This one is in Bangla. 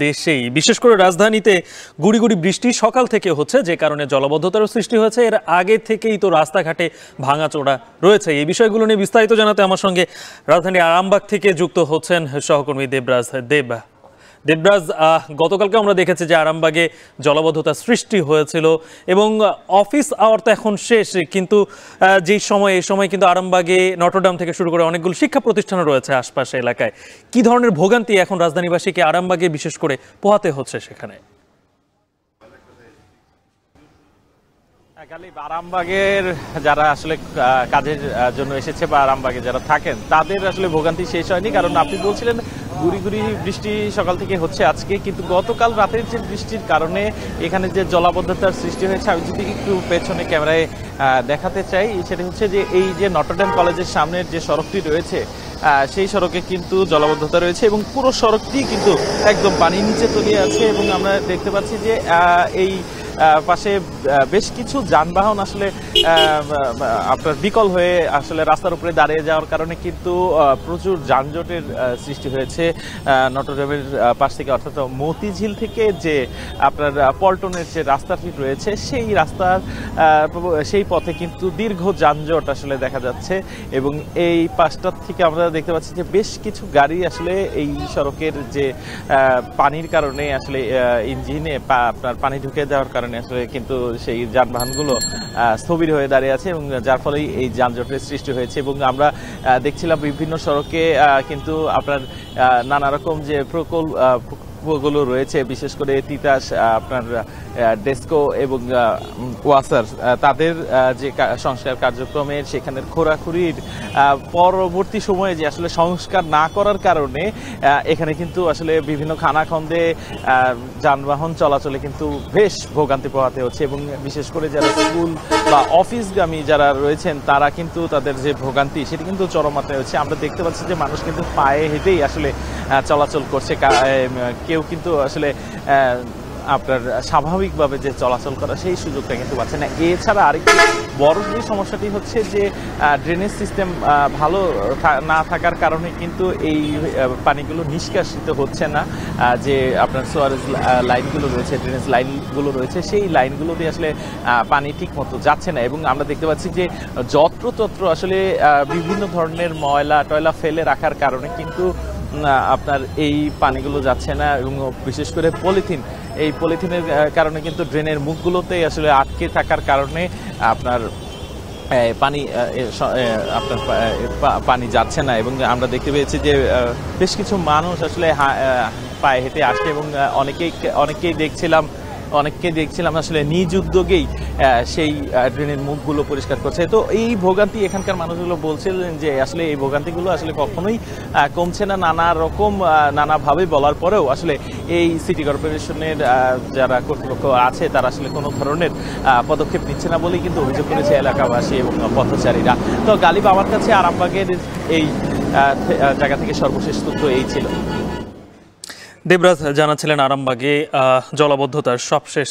দেশেই বিশেষ করে রাজধানীতে গুড়ি গুড়ি বৃষ্টি সকাল থেকে হচ্ছে, যে কারণে জলাবদ্ধতার সৃষ্টি হয়েছে। এর আগে থেকেই তো রাস্তাঘাটে ভাঙাচোরা রয়েছে। এই বিষয়গুলো নিয়ে বিস্তারিত জানাতে আমার সঙ্গে রাজধানীর আরামবাগ থেকে যুক্ত হচ্ছেন সহকর্মী দেবরাজ। দেবরাজ, গতকালকে আমরা দেখেছি যে আরামবাগে জলাবদ্ধতা সৃষ্টি হয়েছিল এবং অফিস আওয়ার তো এখন শেষ, কিন্তু এই সময় কিন্তু আরামবাগে নটরডাম থেকে শুরু করে অনেকগুলো শিক্ষা প্রতিষ্ঠান রয়েছে আশপাশে এলাকায়। কি ধরনের ভোগান্তি এখন রাজধানীবাসীকে আরামবাগে বিশেষ করে পোহাতে হচ্ছে সেখানে? আরামবাগের যারা আসলে কাজের জন্য এসেছে বা আরামবাগে যারা থাকেন তাদের আসলে ভোগান্তি শেষ হয়নি, কারণ আপনি বলছিলেন গুড়ি গুড়ি বৃষ্টি সকাল থেকে হচ্ছে আজকে, কিন্তু গতকাল রাতের যে বৃষ্টির কারণে এখানে যে জলাবদ্ধতার সৃষ্টি হয়েছে, আমি যদি একটু পেছনে ক্যামেরায় দেখাতে চাই, সেটা হচ্ছে যে এই যে নটরডেম কলেজের সামনের যে সড়কটি রয়েছে সেই সড়কে কিন্তু জলাবদ্ধতা রয়েছে এবং পুরো সড়কটি কিন্তু একদম পানির নিচে তলিয়ে আছে। এবং আমরা দেখতে পাচ্ছি যে এই পাশে বেশ কিছু যানবাহন আসলে আপনার বিকল হয়ে আসলে রাস্তার উপরে দাঁড়িয়ে যাওয়ার কারণে কিন্তু প্রচুর যানজটের সৃষ্টি হয়েছে নটরডেমের পাশ থেকে, অর্থাৎ মতিঝিল থেকে যে আপনার পল্টনের যে রাস্তাটি রয়েছে সেই পথে কিন্তু দীর্ঘ যানজট আসলে দেখা যাচ্ছে। এবং এই পাশটার থেকে আমরা দেখতে পাচ্ছি যে বেশ কিছু গাড়ি আসলে এই সড়কের যে পানির কারণে আসলে ইঞ্জিনে আপনার পানি ঢুকে যাওয়ার কারণে আসলে কিন্তু সেই যানবাহনগুলো স্থবির হয়ে দাঁড়িয়ে আছে এবং যার ফলে এই যানজটের সৃষ্টি হয়েছে। এবং আমরা দেখছিলাম বিভিন্ন সড়কে কিন্তু আপনার নানা রকম যে প্রকল্পগুলো রয়েছে, বিশেষ করে তিতাস, আপনার ডেস্কো এবং ওয়াসার, তাদের যে সংস্কার কার্যক্রমের সেখানের খোরাখুরির পরবর্তী সময়ে যে আসলে সংস্কার না করার কারণে এখানে কিন্তু আসলে বিভিন্ন খানাখন্দে যানবাহন চলাচলে কিন্তু বেশ ভোগান্তি পোহাতে হচ্ছে। এবং বিশেষ করে যারা স্কুল বা অফিসগামী যারা রয়েছেন তারা কিন্তু তাদের যে ভোগান্তি সেটি কিন্তু চরম মাত্রায় হচ্ছে। আমরা দেখতে পাচ্ছি যে মানুষ কিন্তু পায়ে হেঁটেই আসলে চলাচল করছে, কেউ কিন্তু আসলে আপনার স্বাভাবিকভাবে যে চলাচল করা সেই সুযোগটা কিন্তু পাচ্ছে না। এছাড়া আরেকটি বড় যে সমস্যাটি হচ্ছে যে ড্রেনেজ সিস্টেম ভালো না থাকার কারণে কিন্তু এই পানিগুলো নিষ্কাশিত হচ্ছে না। যে আপনার সোয়ারেজ লাইনগুলো রয়েছে, ড্রেনেজ লাইনগুলো রয়েছে, সেই লাইনগুলো দিয়ে আসলে পানি ঠিক মতো যাচ্ছে না। এবং আমরা দেখতে পাচ্ছি যে যত্রতত্র আসলে বিভিন্ন ধরনের ময়লা টয়লা ফেলে রাখার কারণে কিন্তু আপনার এই পানিগুলো যাচ্ছে না। এবং বিশেষ করে এই পলিথিনের কারণে কিন্তু ড্রেনের মুখগুলোতে আসলে আটকে থাকার কারণে আপনার পানি যাচ্ছে না। এবং আমরা দেখতে পেয়েছি যে বেশ কিছু মানুষ আসলে পায়ে হেঁটে আসছে এবং অনেককেই দেখছিলাম আসলে নিজ উদ্যোগেই সেই ড্রেনের মুখগুলো পরিষ্কার করছে। তো এই ভোগান্তি এখানকার মানুষগুলো বলছিলেন যে আসলে এই ভোগান্তিগুলো আসলে কখনোই কমছে না, নানাভাবে বলার পরেও আসলে এই সিটি কর্পোরেশনের যারা কর্তৃপক্ষ আছে তারা আসলে কোনো ধরনের পদক্ষেপ নিচ্ছে না বলেই কিন্তু অভিযোগ করেছে এলাকাবাসী এবং পথচারীরা। তো গালিব, আমার কাছে আরামবাগের এই জায়গা থেকে সর্বশেষ তথ্য এই ছিল। দেবরাজ জানাচ্ছিলেন আরামবাগে জলাবদ্ধতার সবশেষ